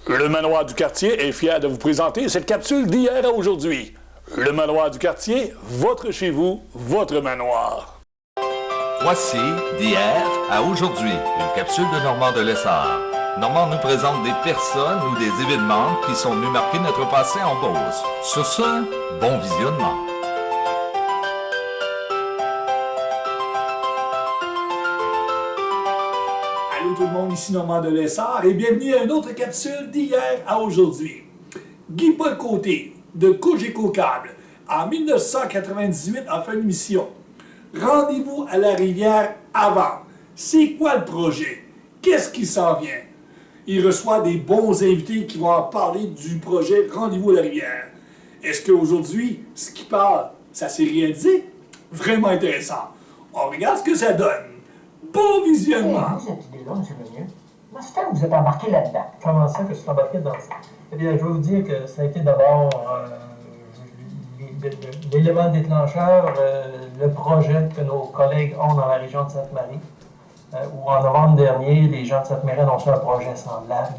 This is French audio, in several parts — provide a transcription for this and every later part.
Le Manoir du Quartier est fier de vous présenter cette capsule d'hier à aujourd'hui. Le Manoir du Quartier, votre chez vous, votre manoir. Voici d'hier à aujourd'hui, une capsule de Normand de Lessard. Normand nous présente des personnes ou des événements qui sont venus marquer notre passé en Beauce. Sur ce, bon visionnement. Allô tout le monde, ici Normand de Lessard et bienvenue à une autre capsule d'hier à aujourd'hui. Guy-Paul Côté de Cogeco Câble, en 1998, a fait une mission. Rendez-vous à la rivière avant. C'est quoi le projet? Qu'est-ce qui s'en vient? Il reçoit des bons invités qui vont en parler du projet Rendez-vous à la rivière. Est-ce qu'aujourd'hui, ce qui parle, ça s'est réalisé? Vraiment intéressant. On regarde ce que ça donne. Bon visionnement! Cette idée-là, M. Meunier, comment ça fait que vous êtes embarqué là-dedans? Comment ça que je suis embarqué dans ça? Eh bien, je vais vous dire que ça a été d'abord l'élément déclencheur, le projet que nos collègues ont dans la région de Sainte-Marie, où en novembre dernier, les gens de Sainte-Marie ont reçu un projet semblable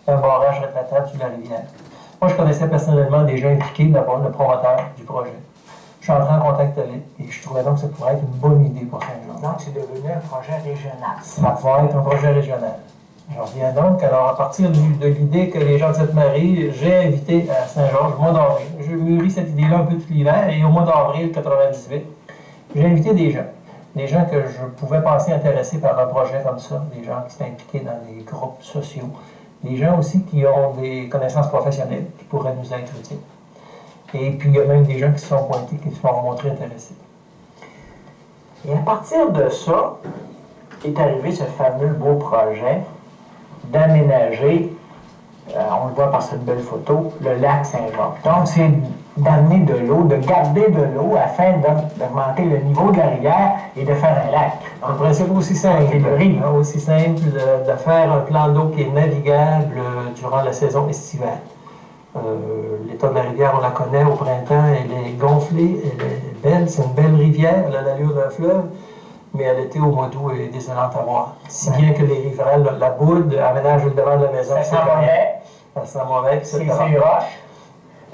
d'un barrage rétractable sur la rivière. Moi, je connaissais personnellement des gens impliqués, d'abord le promoteur du projet. Je suis entré en contact avec et je trouvais donc que ça pourrait être une bonne idée pour Saint-Georges. Donc, c'est devenu un projet régional. Ça va pouvoir être un projet régional. J'en reviens donc, alors à partir de l'idée que les gens de Sainte-Marie, j'ai invité à Saint-Georges, au mois d'avril. J'ai mûri cette idée-là un peu tout l'hiver et au mois d'avril 98, j'ai invité des gens que je pouvais penser intéressés par un projet comme ça, des gens qui étaient impliqués dans des groupes sociaux, des gens aussi qui ont des connaissances professionnelles qui pourraient nous être utiles. Et puis il y a même des gens qui se sont pointés, qui se sont montrés intéressés. Et à partir de ça, est arrivé ce fameux beau projet d'aménager, on le voit par cette belle photo, le lac Saint-Jacques. Donc, c'est d'amener de l'eau, de garder de l'eau afin d'augmenter le niveau de la rivière et de faire un lac. Un principe aussi simple, aussi simple de faire un plan d'eau qui est navigable durant la saison estivale. L'état de la rivière, on la connaît au printemps, elle est gonflée, elle est belle, c'est une belle rivière, elle a l'allure d'un fleuve, mais à l'été, au mois d'août, elle est désolante à voir. Si bien que les riverains la boudent, aménagent le devant de la maison. Ça sent mauvais. Ça sent mauvais, c'est roche.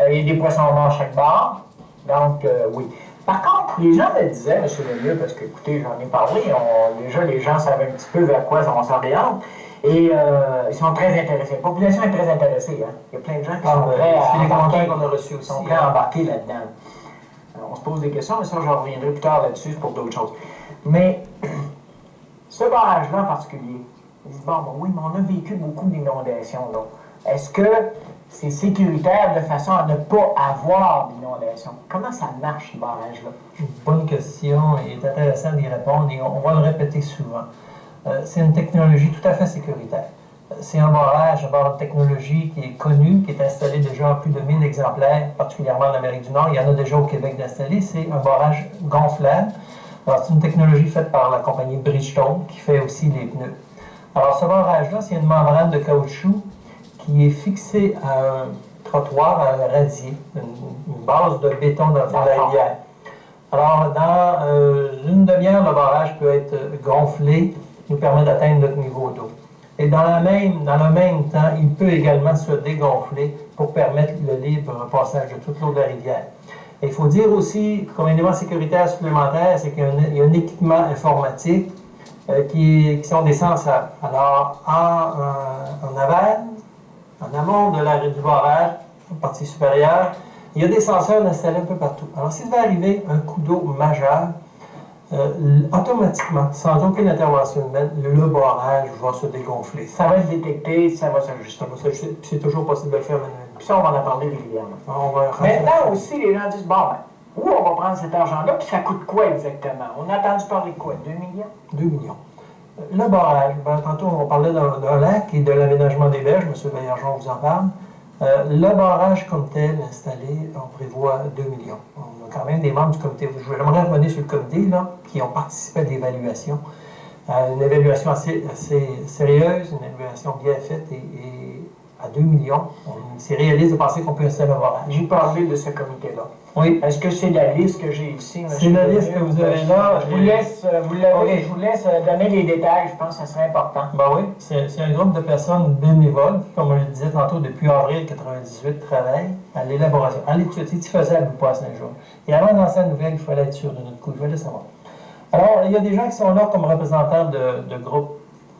Il y a des poissons morts chaque bord. Donc, oui. Par contre, les gens me disaient, M. Lemieux, parce que, écoutez, j'en ai parlé, déjà les gens savent un petit peu vers quoi on s'oriente. Et ils sont très intéressés. La population est très intéressée. Hein? Il y a plein de gens qui sont prêts à embarquer, qu'on a reçus aussi, sont prêts à embarquer là-dedans. On se pose des questions, mais ça, je reviendrai plus tard là-dessus pour d'autres choses. Mais ce barrage-là en particulier, ils disent, bon, oui, mais on a vécu beaucoup d'inondations. Est-ce que c'est sécuritaire de façon à ne pas avoir d'inondations? Comment ça marche, ce barrage-là? Une bonne question et il est intéressant d'y répondre et on va le répéter souvent. C'est une technologie tout à fait sécuritaire. C'est un barrage de technologie qui est connu, qui est installé déjà à plus de 1000 exemplaires, particulièrement en Amérique du Nord. Il y en a déjà au Québec d'installer. C'est un barrage gonflable. Alors, c'est une technologie faite par la compagnie Bridgestone qui fait aussi les pneus. Alors, ce barrage-là, c'est une membrane de caoutchouc qui est fixée à un trottoir, à un radier, une base de béton dans la rivière. Alors, dans une demi-heure, le barrage peut être gonflé, nous permet d'atteindre notre niveau d'eau. Et dans le même temps, il peut également se dégonfler pour permettre le libre passage de toute l'eau de la rivière. Et il faut dire aussi, comme élément sécuritaire supplémentaire, c'est qu'il y a un équipement informatique qui sont des senseurs. Alors, en aval, en amont du barrage, en partie supérieure, il y a des senseurs installés un peu partout. Alors, s'il devait arriver un coup d'eau majeur, automatiquement, sans aucune intervention humaine, le barrage va se dégonfler. Ça va être détecté, ça va s'ajuster. C'est toujours possible de le faire manuellement. Puis ça, on va en parler régulièrement. Maintenant aussi, les gens disent, bon, où on va prendre cet argent-là, puis ça coûte quoi exactement? On a entendu parler de quoi? 2 millions? 2 millions. Le barrage, tantôt on parlait d'un lac et de l'aménagement des berges, M. Baillargeon vous en parle. Le barrage comme tel installé, on prévoit 2 millions. On a quand même des membres du comité. J'aimerais revenir sur le comité là, qui ont participé à l'évaluation. Une évaluation assez sérieuse, une évaluation bien faite et à 2 millions, on c'est réaliste de penser qu'on peut installer un barrage. J'ai parlé de ce comité-là. Oui. Est-ce que c'est la liste que j'ai ici? C'est la liste que vous avez là. Je vous laisse, je vous laisse donner les détails, je pense que ça serait important. Ben oui, c'est un groupe de personnes bénévoles qui, comme je le disais tantôt, depuis avril 1998, travaillent à l'élaboration, à l'étude. C'est faisable ou pas à Saint-Jean. Et avant de lancer la nouvelle, il fallait être sûr de notre coup. Il fallait savoir. Alors, il y a des gens qui sont là comme représentants de groupes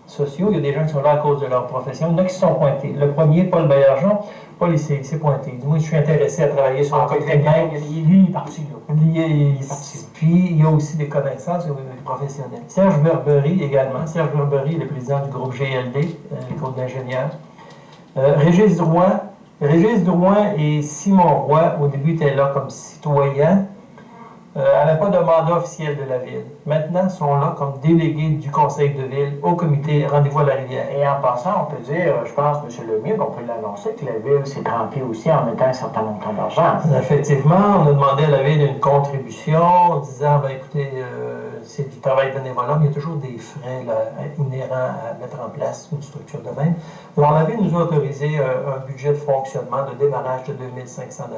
sociaux. Il y a des gens qui sont là à cause de leur profession. Il y en a qui se sont pointés. Le premier, Paul Baillargeon, Paul, il s'est pointé. Il dit, moi, je suis intéressé à travailler sur un comité de main. Lui, il est parti, là. Puis, il y a aussi des connaissances des professionnels. Serge Berbery également. Serge Berbery est le président du groupe GLD, groupe d'ingénieurs. Régis Drouin et Simon Roy, au début, étaient là comme citoyens. N'avaient pas de mandat officiel de la ville. Maintenant, sont là comme délégués du conseil de ville au comité Rendez-vous à la Rivière. Et en passant, on peut dire, je pense, M. Lemieux, qu'on peut l'annoncer, que la ville s'est trempée aussi en mettant un certain montant d'argent. Effectivement, on a demandé à la ville une contribution en disant, ben, écoutez, c'est du travail bénévolat, mais il y a toujours des frais là, inhérents à mettre en place une structure de même. Alors, la ville nous a autorisé un budget de fonctionnement de démarrage de 2500 $.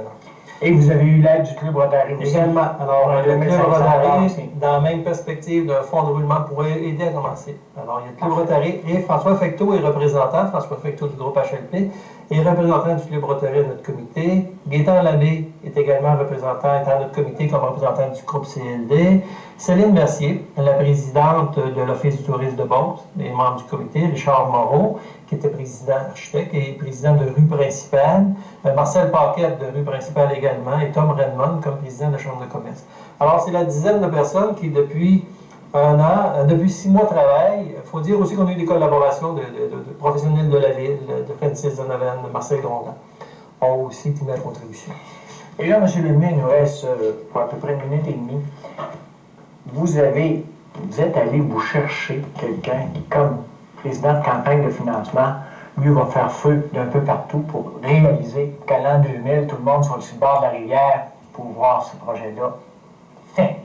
Et vous avez eu l'aide du Club Rotary aussi. Également. Alors, Ouais, le Club Rotary, aussi. dans la même perspective d'un fonds de roulement, pourrait aider à commencer. Alors, il y a le Club Rotary et François Fecteau est représentant, François Fecteau du groupe HLP, est représentant du Club Rotary à notre comité. Gaétan Labbé est également représentant, est à notre comité comme représentant du groupe CLD. Céline Mercier, la présidente de l'Office du tourisme de Beauce, et membre du comité. Richard Moreau, qui était président architecte et président de rue principale. Marcel Paquette de rue principale également, et Tom Redmond comme président de la Chambre de commerce. Alors, c'est la dizaine de personnes qui, depuis un an, depuis 6 mois travaillent. Il faut dire aussi qu'on a eu des collaborations de professionnels de la ville, de Francis Donovan, de Marcel Grondin, ont aussi mis la contribution. Et là, M. Lemieux, il nous reste pour à peu près 1 minute et demie. Vous êtes allé vous chercher quelqu'un qui, comme président de campagne de financement, lui va faire feu d'un peu partout pour réaliser qu'à l'an 2000, tout le monde soit sur le bord de la rivière pour voir ce projet-là fait.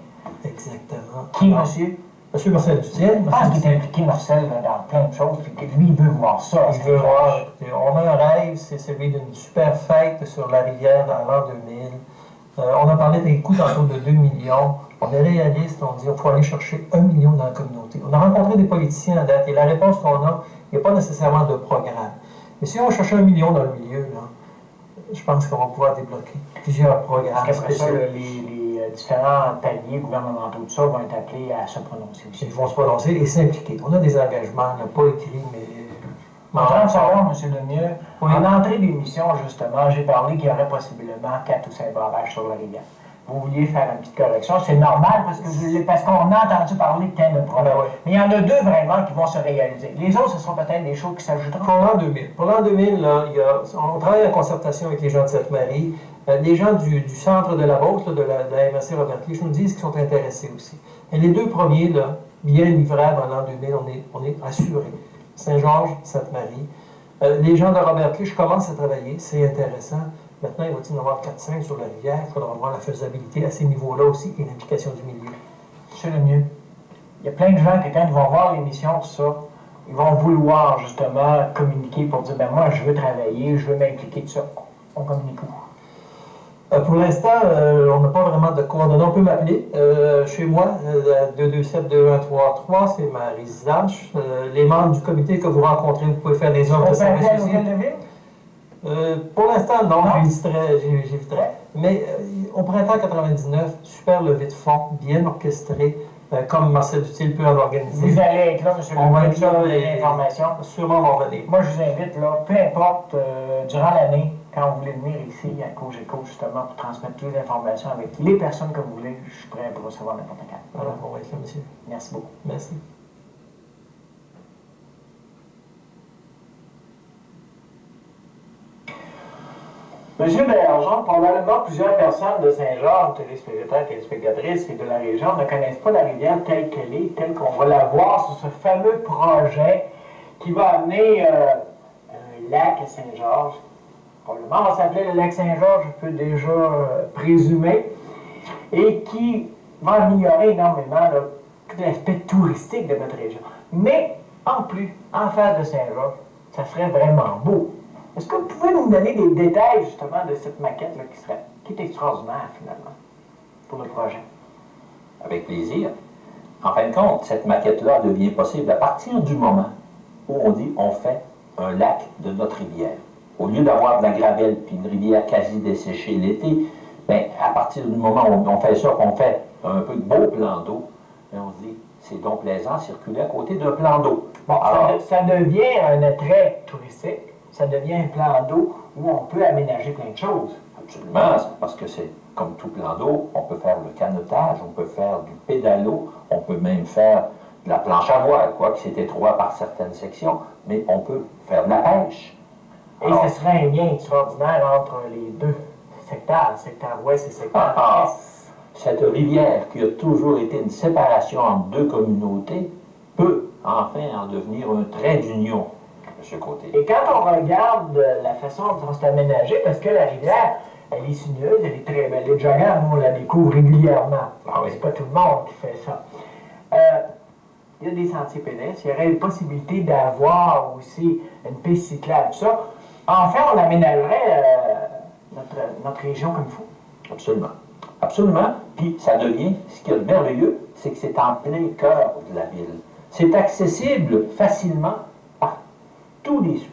Exactement. Qui, monsieur? Monsieur Marcel Dutiel. Je pense qu'il est impliqué, Marcel, dans plein de choses, puis que lui, il veut voir ça. Il veut voir. Écoutez, on a un rêve, c'est celui d'une super fête sur la rivière dans l'an 2000. On a parlé des coûts tantôt de 2 millions. On est réaliste, on dit qu'il faut aller chercher 1 million dans la communauté. On a rencontré des politiciens à date et la réponse qu'on a, il n'y a pas nécessairement de programme. Mais si on cherche 1 million dans le milieu, là, je pense qu'on va pouvoir débloquer plusieurs programmes. Parce qu'après ça, les différents paliers gouvernementaux, tout ça, vont être appelés à se prononcer aussi. Ils vont se prononcer et s'impliquer. On a des engagements, pas écrits, mais... En train de savoir, M. Lemieux, oui. En entrée d'émission, justement, j'ai parlé qu'il y aurait possiblement 4 ou 5 barrages sur la rivière. Vous vouliez faire une petite correction, c'est normal parce qu'on a entendu parler de tant de projets. Oui. Mais il y en a 2 vraiment qui vont se réaliser. Les autres, ce seront peut-être des choses qui s'ajouteront. Pour l'an 2000. Pour l'an 2000, là, on travaille en concertation avec les gens de Sainte-Marie. Les gens du centre de la Beauce, de la MRC Robert Clich, nous disent qu'ils sont intéressés aussi. Et les 2 premiers, là, bien livrables en l'an 2000, on est assurés. Saint-Georges, Sainte-Marie. Les gens de Robert Clich commencent à travailler, c'est intéressant. Maintenant, il va y en avoir 4-5 sur la rivière. Il faudra voir la faisabilité à ces niveaux-là aussi et l'implication du milieu. C'est le mieux. Il y a plein de gens qui, quand ils vont voir l'émission, tout ça, ils vont vouloir justement communiquer pour dire, ben moi, je veux travailler, je veux m'impliquer, tout ça. On communique où? Pour l'instant, on n'a pas vraiment de coordonnées. On peut m'appeler chez moi, 227-2133, c'est ma résidence. Les membres du comité que vous rencontrez, vous pouvez faire des offres de service aussi. Pour l'instant, non, j'éviterais. Mais au printemps 99, super levée de fonds, bien orchestré, comme Marcel Dutiel peut en organiser. Vous allez être là, M. On va être là, les informations. Sûrement, on va venir. Moi, je vous invite, là, peu importe, durant l'année, quand vous voulez venir ici à Cogeco, justement, pour transmettre toutes les informations avec les personnes que vous voulez, je suis prêt à vous recevoir n'importe quand. Voilà, on va être là, monsieur. Merci beaucoup. Merci. Monsieur Bélargent, probablement plusieurs personnes de Saint-Georges, téléspectateurs, téléspectatrices et de la région ne connaissent pas la rivière telle qu'elle est, telle qu'on va la voir sur ce fameux projet qui va amener un lac à Saint-Georges. Probablement va s'appeler le lac Saint-Georges, je peux déjà présumer, et qui va améliorer énormément là, tout l'aspect touristique de notre région. Mais, en plus, en face de Saint-Georges, ça serait vraiment beau. Est-ce que vous pouvez nous nous donner des détails, justement, de cette maquette-là qui est extraordinaire, finalement, pour le projet? Avec plaisir. En fin de compte, cette maquette-là devient possible à partir du moment où on dit on fait un lac de notre rivière. Au lieu d'avoir de la gravelle puis une rivière quasi desséchée l'été, bien, à partir du moment où on fait ça, qu'on fait un peu de beau plan d'eau, bien, on se dit c'est donc plaisant de circuler à côté d'un plan d'eau. Bon, alors, ça devient un attrait touristique, ça devient un plan d'eau où on peut aménager plein de choses. Absolument, parce que c'est comme tout plan d'eau, on peut faire le canotage, on peut faire du pédalo, on peut même faire de la planche à voile, quoique c'est étroit par certaines sections, mais on peut faire de la pêche. Et ce serait un lien extraordinaire entre les deux secteurs, secteur ouest et secteur est. Cette rivière qui a toujours été une séparation entre deux communautés peut enfin en devenir un trait d'union de ce côté. Et quand on regarde la façon dont c'est aménagé, parce que la rivière, elle est sinueuse, elle est très belle. Les joggers, nous, on la découvre régulièrement. Ah oui. C'est pas tout le monde qui fait ça. Il y a des sentiers pédestres. Il y aurait une possibilité d'avoir aussi une piste cyclable. Ça, enfin, on aménagerait notre région comme il faut. Absolument. Absolument. Puis ça devient, ce qui est merveilleux, c'est que c'est en plein cœur de la ville. C'est accessible facilement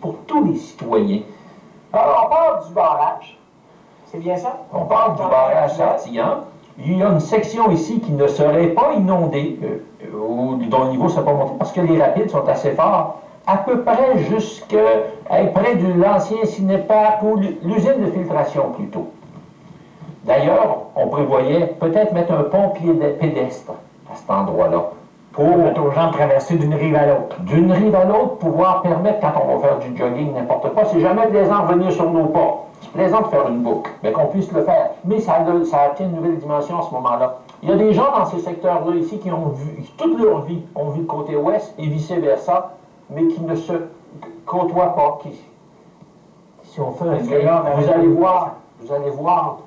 pour tous les citoyens. Alors, on parle du barrage. C'est bien ça? On parle du barrage Sartillan. Il y a une section ici qui ne serait pas inondée, dont le niveau ne serait pas monté, parce que les rapides sont assez forts, à peu près jusqu'à près de l'ancien Cinéparc ou l'usine de filtration plutôt. D'ailleurs, on prévoyait peut-être mettre un pont pédestre à cet endroit-là, pour permettre aux gens de traverser d'une rive à l'autre. D'une rive à l'autre, pouvoir permettre, quand on va faire du jogging, n'importe quoi, c'est jamais plaisant de venir sur nos pas. C'est plaisant de faire une boucle, mais qu'on puisse le faire. Mais ça atteint une nouvelle dimension à ce moment-là. Il y a des gens dans ces secteurs-là ici qui ont vu, toute leur vie, ont vu le côté ouest et vice-versa, mais qui ne se côtoient pas. Si on fait un lien, vous allez voir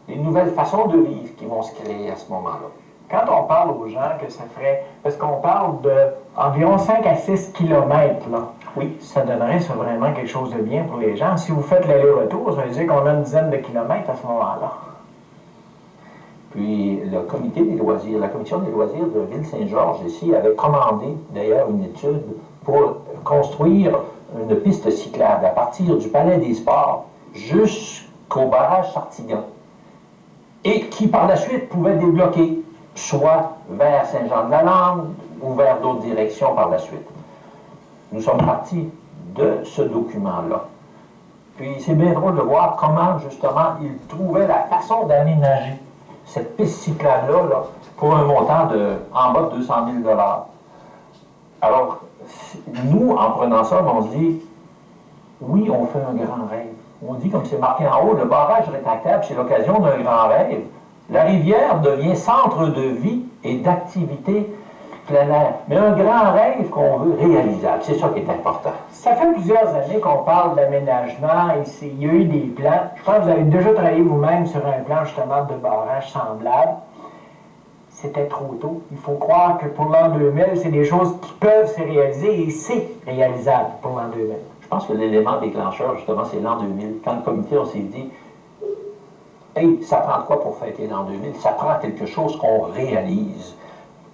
les nouvelles façons de vivre qui vont se créer à ce moment-là. Quand on parle aux gens que ça ferait, parce qu'on parle d'environ 5 à 6 kilomètres, là, oui, ça donnerait ça vraiment quelque chose de bien pour les gens. Si vous faites l'aller-retour, ça veut dire qu'on a une dizaine de kilomètres à ce moment-là. Puis le comité des loisirs, la commission des loisirs de Ville-Saint-Georges ici avait commandé d'ailleurs une étude pour construire une piste cyclable à partir du Palais des Sports jusqu'au barrage Sartillan et qui par la suite pouvait débloquer soit vers Saint-Jean-de-la-Lande ou vers d'autres directions par la suite. Nous sommes partis de ce document-là. Puis c'est bien drôle de voir comment, justement, ils trouvaient la façon d'aménager cette piste cyclable-là là, pour un montant de en bas de 200 000 $. Alors, nous, en prenant ça, on se dit, oui, on fait un grand rêve. On dit, comme c'est marqué en haut, le barrage rétractable, c'est l'occasion d'un grand rêve. La rivière devient centre de vie et d'activité plein air. Mais un grand rêve qu'on veut réalisable, c'est ça qui est important. Ça fait plusieurs années qu'on parle d'aménagement. Il y a eu des plans. Je pense que vous avez déjà travaillé vous-même sur un plan justement de barrage semblable. C'était trop tôt. Il faut croire que pour l'an 2000, c'est des choses qui peuvent se réaliser et c'est réalisable pour l'an 2000. Je pense que l'élément déclencheur, justement, c'est l'an 2000. Quand le comité, on s'est dit, hey, ça prend quoi pour fêter l'an 2000? Ça prend quelque chose qu'on réalise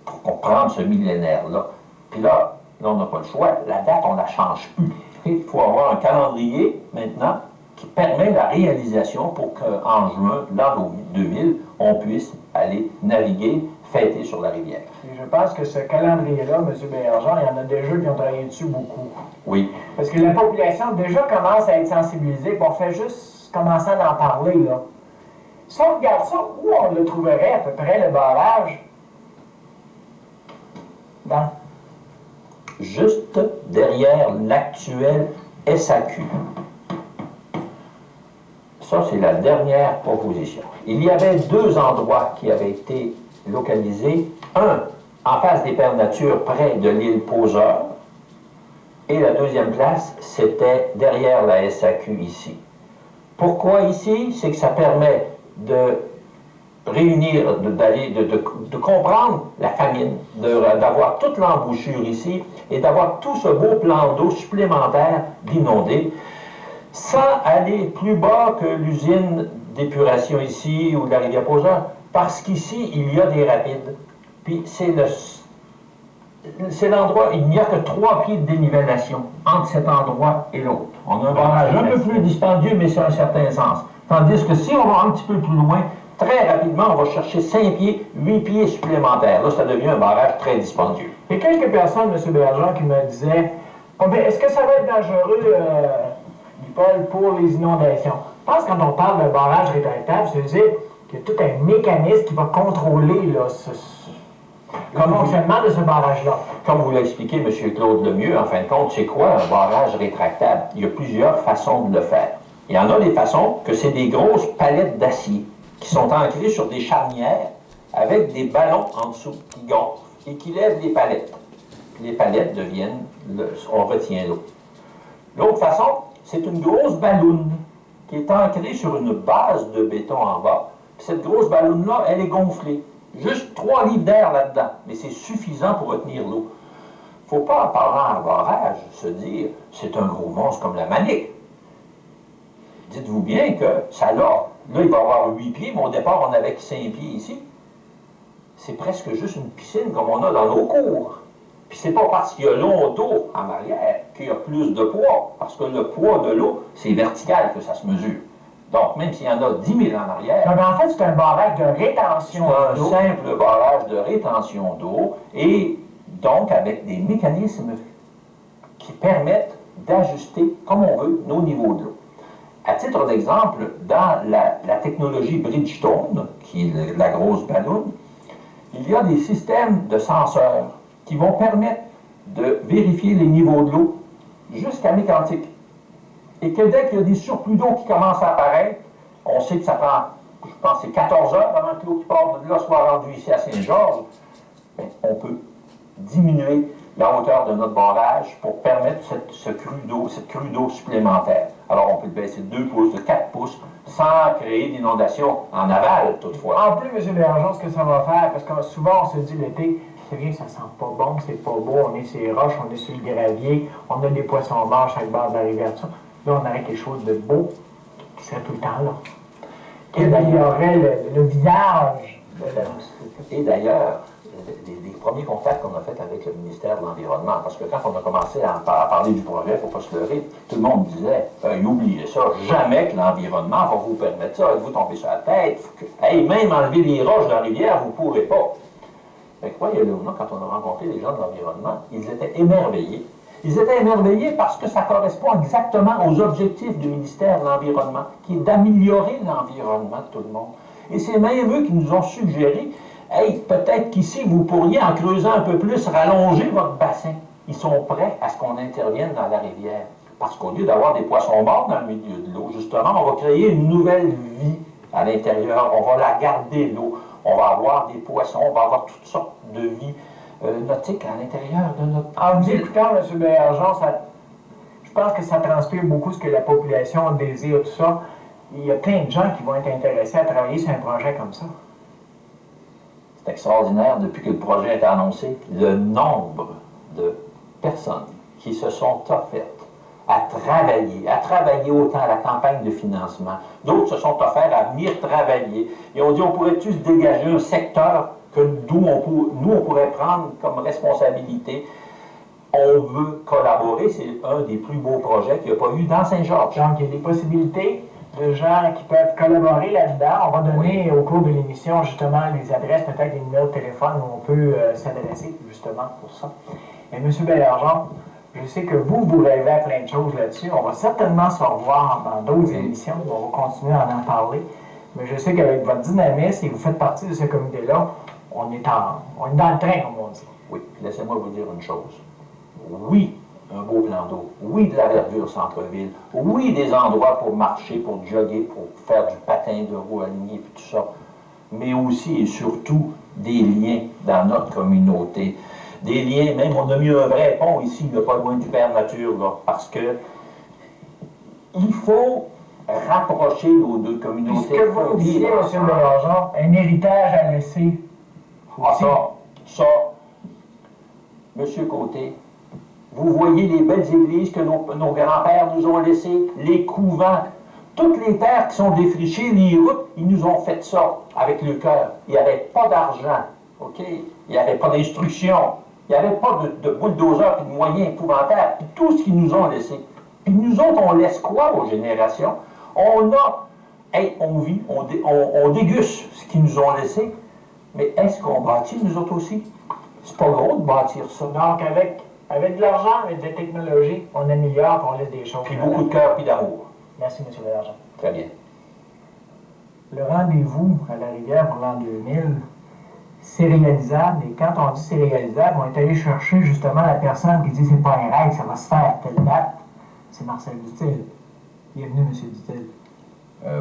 pour comprendre ce millénaire-là. Puis là, on n'a pas le choix. La date, on ne la change plus. Il faut avoir un calendrier, maintenant, qui permet la réalisation pour qu'en juin, l'an 2000, on puisse aller naviguer, fêter sur la rivière. Et je pense que ce calendrier-là, M. Béargent, il y en a déjà qui ont travaillé dessus beaucoup. Oui. Parce que la population déjà commence à être sensibilisée, puis on fait juste commencer à en parler, là. Si on regarde ça, où on le trouverait à peu près, le barrage? Juste derrière l'actuel SAQ. Ça, c'est la dernière proposition. Il y avait deux endroits qui avaient été localisés. Un, en face des Pères Nature, près de l'île Poseur. Et la deuxième place, c'était derrière la SAQ ici. Pourquoi ici? C'est que ça permet de réunir, de comprendre la famine, d'avoir toute l'embouchure ici et d'avoir tout ce beau plan d'eau supplémentaire d'inonder. sans aller plus bas que l'usine d'épuration ici ou de la rivière Poseur, parce qu'ici, il y a des rapides. Puis c'est l'endroit, il n'y a que 3 pieds de dénivellation entre cet endroit et l'autre. On a un barrage un peu plus dispendieux, mais c'est un certain sens. Tandis que si on va un petit peu plus loin, très rapidement, on va chercher 5 pieds, 8 pieds supplémentaires. Là, ça devient un barrage très dispendieux. Il y a quelques personnes, M. Bergeron, qui me disaient oh, est-ce que ça va être dangereux, Paul, pour les inondations? Je pense que quand on parle d'un barrage rétractable, ça veut dire qu'il y a tout un mécanisme qui va contrôler là, le fonctionnement de ce barrage-là. Comme vous l'a expliqué M. Claude Lemieux, en fin de compte, c'est quoi un barrage rétractable? Il y a plusieurs façons de le faire. Il y en a des façons que c'est des grosses palettes d'acier qui sont ancrées sur des charnières avec des ballons en dessous qui gonflent et qui lèvent les palettes. Les palettes deviennent, on retient l'eau. L'autre façon, c'est une grosse balloune qui est ancrée sur une base de béton en bas. Puis cette grosse balloune-là, elle est gonflée. Juste 3 livres d'air là-dedans, mais c'est suffisant pour retenir l'eau. Il ne faut pas, en parlant en barrage, se dire c'est un gros monstre comme la Manic. Dites-vous bien que ça là, il va avoir 8 pieds, mais au départ, on n'avait que 5 pieds ici. C'est presque juste une piscine comme on a dans nos cours. Puis c'est pas parce qu'il y a l'eau autour, en arrière, qu'il y a plus de poids, parce que le poids de l'eau, c'est vertical que ça se mesure. Donc, même s'il y en a 10 000 en arrière... Donc, en fait, c'est un barrage de rétention d'eau. C'est un simple barrage de rétention d'eau, et donc avec des mécanismes qui permettent d'ajuster, comme on veut, nos niveaux de l'eau. À titre d'exemple, dans la technologie Bridgestone, qui est la grosse balloune, il y a des systèmes de senseurs qui vont permettre de vérifier les niveaux de l'eau jusqu'à mécantique. Et que dès qu'il y a des surplus d'eau qui commencent à apparaître, on sait que ça prend, je pense, c'est 14 heures avant que l'eau qui part de là soit rendue ici à Saint-Georges, on peut diminuer la hauteur de notre barrage pour permettre cette crue d'eau supplémentaire. Alors, on peut le baisser de 2 pouces, de 4 pouces, sans créer d'inondation en aval, toutefois. En plus, M. Bergeron, ce que ça va faire, parce que souvent, on se dit l'été, c'est bien, ça sent pas bon, c'est pas beau, on est sur les roches, on est sur le gravier, on a des poissons morts à chaque bord de la rivière, tout ça. Là, on aurait quelque chose de beau qui serait tout le temps là. Et il y aurait le visage de la... Et d'ailleurs, les premiers contacts qu'on a faits avec le ministère de l'Environnement, parce que quand on a commencé à parler du projet, il ne faut pas se leurrer, tout le monde disait oubliez ça, jamais que l'environnement va vous permettre ça, vous tombez sur la tête, même enlever les roches dans la rivière, vous ne pourrez pas. Mais croyez-le, quand on a rencontré les gens de l'environnement, ils étaient émerveillés. Ils étaient émerveillés parce que ça correspond exactement aux objectifs du ministère de l'Environnement, qui est d'améliorer l'environnement de tout le monde. Et c'est même eux qui nous ont suggéré peut-être qu'ici, vous pourriez, en creusant un peu plus, rallonger votre bassin. Ils sont prêts à ce qu'on intervienne dans la rivière. Parce qu'au lieu d'avoir des poissons morts dans le milieu de l'eau, justement, on va créer une nouvelle vie à l'intérieur. On va la garder, l'eau. On va avoir des poissons, on va avoir toutes sortes de vies nautiques à l'intérieur de notre... En vous écoutant, M. Bergeron, je pense que ça transpire beaucoup ce que la population désire, tout ça. Il y a plein de gens qui vont être intéressés à travailler sur un projet comme ça. C'est extraordinaire, depuis que le projet a été annoncé, le nombre de personnes qui se sont offertes à travailler autant à la campagne de financement. D'autres se sont offerts à venir travailler. Et on dit, on pourrait-tu se dégager un secteur d'où on pourrait prendre comme responsabilité. On veut collaborer, c'est un des plus beaux projets qu'il n'y a pas eu dans Saint-Georges. Donc, il y a des possibilités de gens qui peuvent collaborer là-dedans. On va donner au cours de l'émission, justement, les adresses, peut-être des numéros de téléphone où on peut s'adresser, justement, pour ça. Et M. Bergeron, je sais que vous rêvez à plein de choses là-dessus. On va certainement se revoir dans d'autres émissions. On va continuer à en parler. Mais je sais qu'avec votre dynamisme, et vous faites partie de ce comité-là, on est dans le train, comme on dit. Oui, laissez-moi vous dire une chose. Oui, un beau plan d'eau. Oui, de la verdure centre-ville. Oui, des endroits pour marcher, pour jogger, pour faire du patin de roue aligné, puis tout ça. Mais aussi et surtout des liens dans notre communauté. Des liens, même on a mis un vrai pont ici, pas loin du Père Nature, là, parce que il faut rapprocher nos deux communautés. Ce que vous disiez, M. Bergeron, un héritage à laisser. Ah, ça, M. Côté, Vous voyez les belles églises que nos grands-pères nous ont laissées, les couvents, toutes les terres qui sont défrichées, les routes, ils nous ont fait ça avec le cœur. Il n'y avait pas d'argent, OK? Il n'y avait pas d'instruction. Il n'y avait pas de bulldozer et de moyens épouvantables. Puis tout ce qu'ils nous ont laissé. Puis nous autres, on laisse quoi aux générations? On a, hey, on vit, on déguste ce qu'ils nous ont laissé. Mais est-ce qu'on bâtit, nous autres aussi? C'est pas gros de bâtir ça. Donc, avec de l'argent, avec de la technologie, on améliore, on laisse des choses. Puis beaucoup de cœur puis d'amour. Merci, M. Bélanger. Très bien. Le rendez-vous à la rivière pour l'an 2000, c'est réalisable. Et quand on dit c'est réalisable, on est allé chercher justement la personne qui dit c'est pas un rêve, ça va se faire à telle date. C'est Marcel Dutil. Bienvenue, M. Dutil.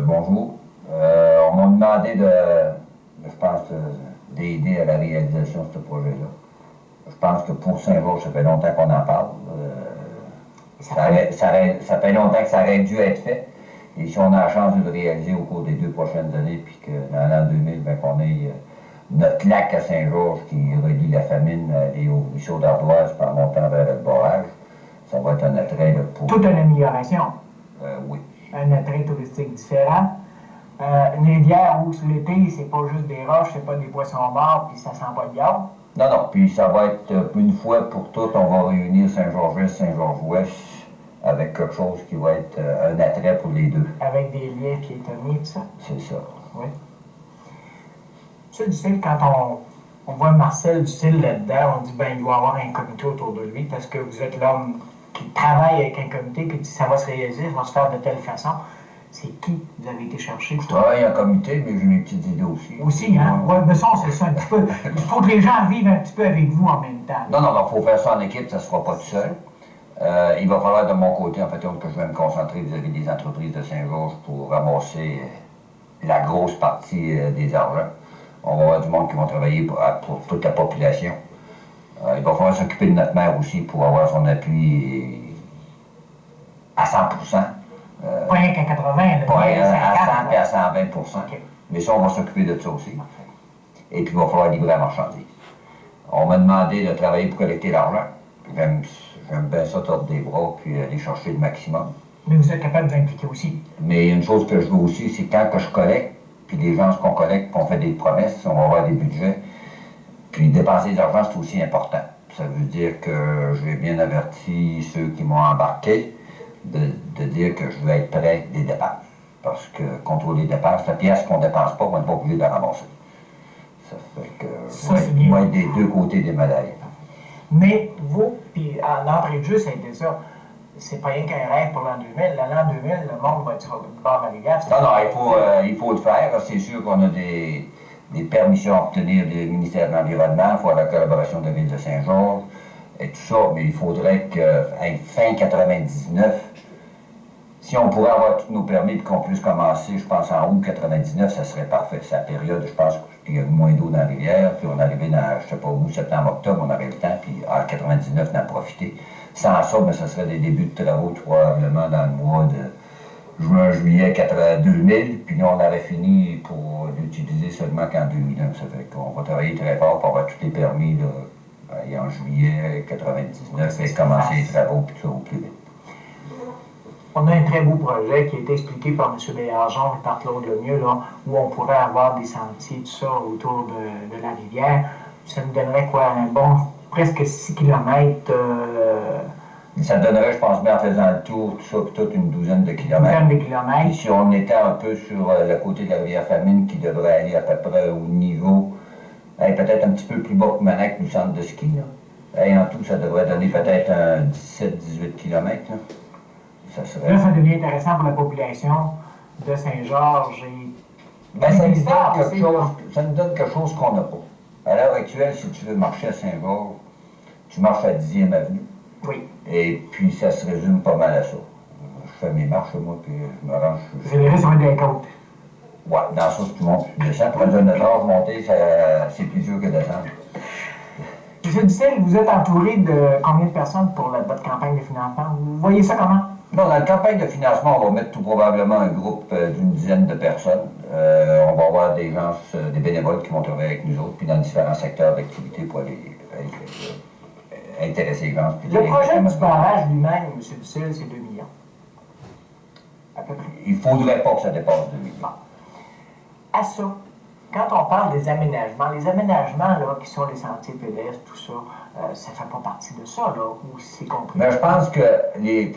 Bonjour. On m'a demandé je pense, d'aider à la réalisation de ce projet-là. Je pense que pour Saint-Georges, ça fait longtemps qu'on en parle. Ça fait longtemps que ça aurait dû être fait. Et si on a la chance de le réaliser au cours des 2 prochaines années, puis que dans l'an 2000, ben, qu'on ait notre lac à Saint-Georges qui relie la famine et au ruisseau d'Ardoise par montant vers le barrage, ça va être un attrait là, pour... Toute une amélioration. Oui. Un attrait touristique différent. Une rivière où, sous l'été, c'est pas juste des roches, c'est pas des poissons morts, puis ça sent pas de gaz. Non, non, puis ça va être une fois pour toutes, on va réunir Saint-Georges-Est, Saint-Georges-Ouest avec quelque chose qui va être un attrait pour les deux. Avec des liens piétonniers, tout ça. C'est ça. Oui. M. Dutil, quand on voit Marcel Dutil là-dedans, on dit ben il doit y avoir un comité autour de lui parce que vous êtes l'homme qui travaille avec un comité qui dit ça va se réaliser, ça va se faire de telle façon. C'est qui vous avez été chercher? Je travaille en comité, mais j'ai mes petites idées aussi. Aussi, hein? Oui, mais ça, c'est ça un petit peu. Il faut que les gens vivent un petit peu avec vous en même temps. Non, non, il faut faire ça en équipe, ça ne se fera pas tout seul. Il va falloir de mon côté, en fait, que je vais me concentrer vis-à-vis des entreprises de Saint-Georges pour ramasser la grosse partie des argents. On va avoir du monde qui va travailler pour toute la population. Il va falloir s'occuper de notre maire aussi pour avoir son appui à 100%. Pas rien qu'à 80, là, pas rien à 100 et à 120%. Okay. Mais ça, on va s'occuper de ça aussi. Et puis, il va falloir livrer la marchandise. On m'a demandé de travailler pour collecter l'argent. J'aime bien ça, tordre des bras, puis aller chercher le maximum. Mais vous êtes capable de vous impliquer aussi. Mais une chose que je veux aussi, c'est quand que je collecte, puis les gens, ce qu'on collecte, qu'on fait des promesses, on va avoir des budgets, puis dépenser de l'argent, c'est aussi important. Ça veut dire que j'ai bien averti ceux qui m'ont embarqué de dire que je veux être près des dépenses. Parce que contrôler les dépenses, la pièce qu'on ne dépense pas, on n'est pas obligé de la ramasser. Ça fait que je vais être des deux côtés des médailles. Mais vous, puis en entrée de jeu, ça a été ça. C'est pas rien qu'un rêve pour l'an 2000. L'an 2000, le monde va être sur le bord de la rivière. Non, non, il faut le faire. C'est sûr qu'on a des permissions à obtenir du ministère de l'Environnement, il faut avoir la collaboration de la Ville de Saint-Georges et tout ça, mais il faudrait que, fin 99, si on pourrait avoir tous nos permis et qu'on puisse commencer, je pense, en août 99, ça serait parfait. C'est la période, je pense qu'il y a moins d'eau dans la rivière, puis on arrivait dans, je sais pas où, septembre, octobre, on avait le temps, puis en 99, d'en profiter. Sans ça, mais ça serait des débuts de travaux, probablement dans le mois de juin, juillet 2000, puis nous, on aurait fini pour l'utiliser seulement qu'en 2001. Ça fait qu'on va travailler très fort pour avoir tous les permis là, en juillet 99 et commencer les travaux, puis ça au plus vite. On a un très beau projet qui a été expliqué par M. Bélanger et par Claude Lemieux, là, où on pourrait avoir des sentiers, tout ça, autour de la rivière. Ça nous donnerait quoi? Un bon, presque 6 km. Ça donnerait, je pense, bien en faisant le tour, tout ça, puis toute une douzaine de kilomètres. Une douzaine de kilomètres. Et si on était un peu sur le côté de la rivière Famine, qui devrait aller à peu près au niveau, peut-être un petit peu plus bas que Manac, du centre de ski, là. En tout, ça devrait donner peut-être un 17-18 km. Là. Là, ça devient intéressant pour la population de Saint-Georges et... ça nous donne quelque chose qu'on n'a pas. À l'heure actuelle, si tu veux marcher à Saint-Georges, tu marches à 10e avenue. Oui. Et puis, ça se résume pas mal à ça. Je fais mes marches, moi, puis je me range. Vous allez sur des côtes. Ouais, dans ça, si tu montes, tu descends. Pour un heure, monter, c'est plus dur que descendre. M. Dutil, vous êtes entouré de combien de personnes pour votre campagne de financement? Vous voyez ça comment? Non, dans la campagne de financement, on va mettre tout probablement un groupe d'une dizaine de personnes. On va avoir des gens, des bénévoles qui vont travailler avec nous autres, puis dans différents secteurs d'activité pour aller intéresser les gens. Le projet du barrage lui-même, M. Ducel, c'est 2 millions. À peu près. Il ne faudrait pas que ça dépasse 2 millions. À ça, quand on parle des aménagements, là, qui sont les sentiers pédestres, tout ça, ça ne fait pas partie de ça, là, ou c'est compris? Mais je pense que je ne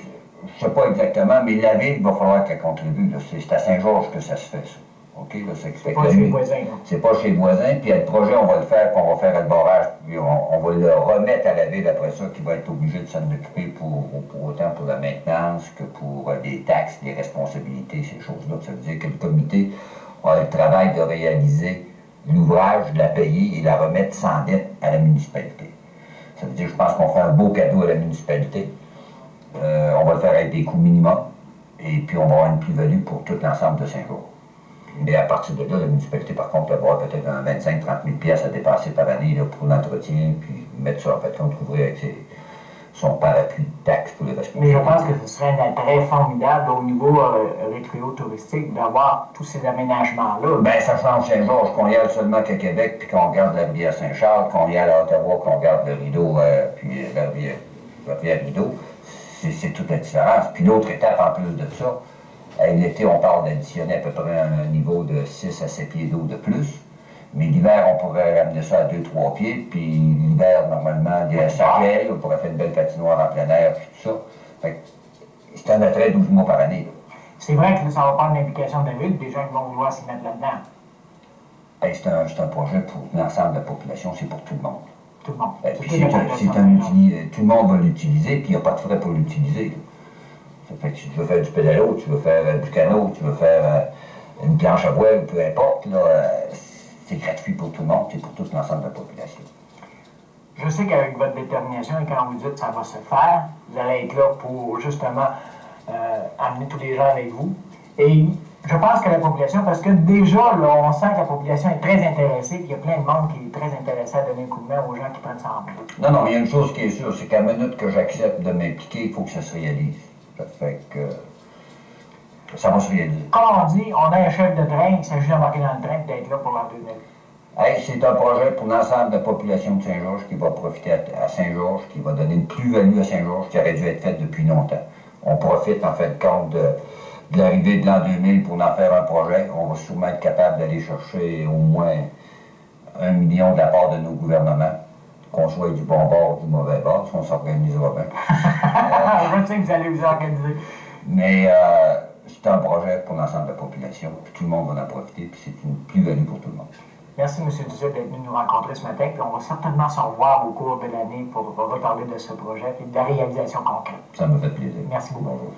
sais pas exactement, mais la ville, il va falloir qu'elle contribue. C'est à Saint-Georges que ça se fait, ça. OK? Là, c'est pas chez les voisins. C'est pas chez les voisins. Puis le projet, on va le faire, puis on va faire le barrage, puis on va le remettre à la ville après ça, qui va être obligé de s'en occuper pour autant pour la maintenance que pour les taxes, les responsabilités, ces choses-là. Ça veut dire que le comité a le travail de réaliser l'ouvrage, de la payer et la remettre sans dette à la municipalité. Ça veut dire, je pense qu'on fait un beau cadeau à la municipalité. On va le faire avec des coûts minimums, et puis on va avoir une plus-value pour tout l'ensemble de Saint-Georges. Mais à partir de là, la municipalité, par contre, va avoir peut-être 25 000 à 30 000 à dépenser par année là, pour l'entretien, puis mettre ça en fait compte, couvrir avec son parapluie de taxes pour les responsabilités. Mais je pense que ce serait un attrait formidable au niveau récréo-touristique d'avoir tous ces aménagements-là. Bien, ça change Saint-Georges, qu'on y aille seulement qu'à Québec, puis qu'on regarde la rivière Saint-Charles, qu'on y aille à Ottawa, qu'on regarde le rideau, puis la rivière Rideau. C'est toute la différence. Puis l'autre étape, en plus de ça, l'été, on parle d'additionner à peu près un niveau de 6 à 7 pieds d'eau de plus. Mais l'hiver, on pourrait ramener ça à 2-3 pieds. Puis l'hiver, normalement, ça gèle, on pourrait faire une belle patinoire en plein air, puis tout ça. Fait que c'est un attrait 12 mois par année. C'est vrai que là, ça va prendre l'implication de la ville, des gens qui vont vouloir s'y mettre là-dedans. Hey, c'est un projet pour l'ensemble de la population, c'est pour tout le monde. Tout le monde. Tout le monde va l'utiliser, puis il n'y a pas de frais pour l'utiliser. Ça fait que si tu veux faire du pédalo, tu veux faire du canot, tu veux faire une planche à voile, peu importe, c'est gratuit pour tout le monde, c'est pour tout l'ensemble de la population. Je sais qu'avec votre détermination et quand vous dites que ça va se faire, vous allez être là pour justement amener tous les gens avec vous. Et je pense que la population, parce que déjà, là, on sent que la population est très intéressée, puis il y a plein de monde qui est très intéressé à donner un coup de main aux gens qui prennent ça en main. Non, mais il y a une chose qui est sûre, c'est qu'à la minute que j'accepte de m'impliquer, il faut que ça se réalise. Ça fait que ça va se réaliser. Comme on dit, on a un chef de train, il s'agit d'embarquer dans le train et d'être là pour l'an 2000. Hey, c'est un projet pour l'ensemble de la population de Saint-Georges qui va profiter à Saint-Georges, qui va donner une plus-value à Saint-Georges qui aurait dû être faite depuis longtemps. On profite en fait compte de l'arrivée de l'an 2000 pour en faire un projet. On va sûrement être capable d'aller chercher au moins 1 million de la part de nos gouvernements. Qu'on soit du bon bord ou du mauvais bord, on s'organisera bien. Je sais que vous allez vous organiser. Mais c'est un projet pour l'ensemble de la population, puis tout le monde va en profiter, puis c'est une plus-value pour tout le monde. Merci, M. Ducel, d'être venu nous rencontrer ce matin. Puis on va certainement se revoir au cours de l'année pour reparler de ce projet et de la réalisation concrète. Ça me fait plaisir. Merci beaucoup. Bonjour.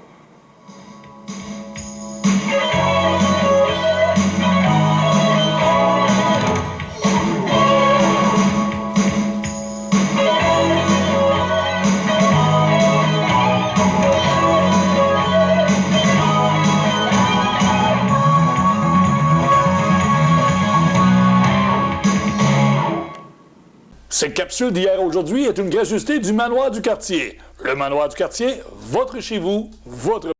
Cette capsule d'hier à aujourd'hui est une gracieuseté du Manoir du Quartier. Le Manoir du Quartier, votre chez vous, votre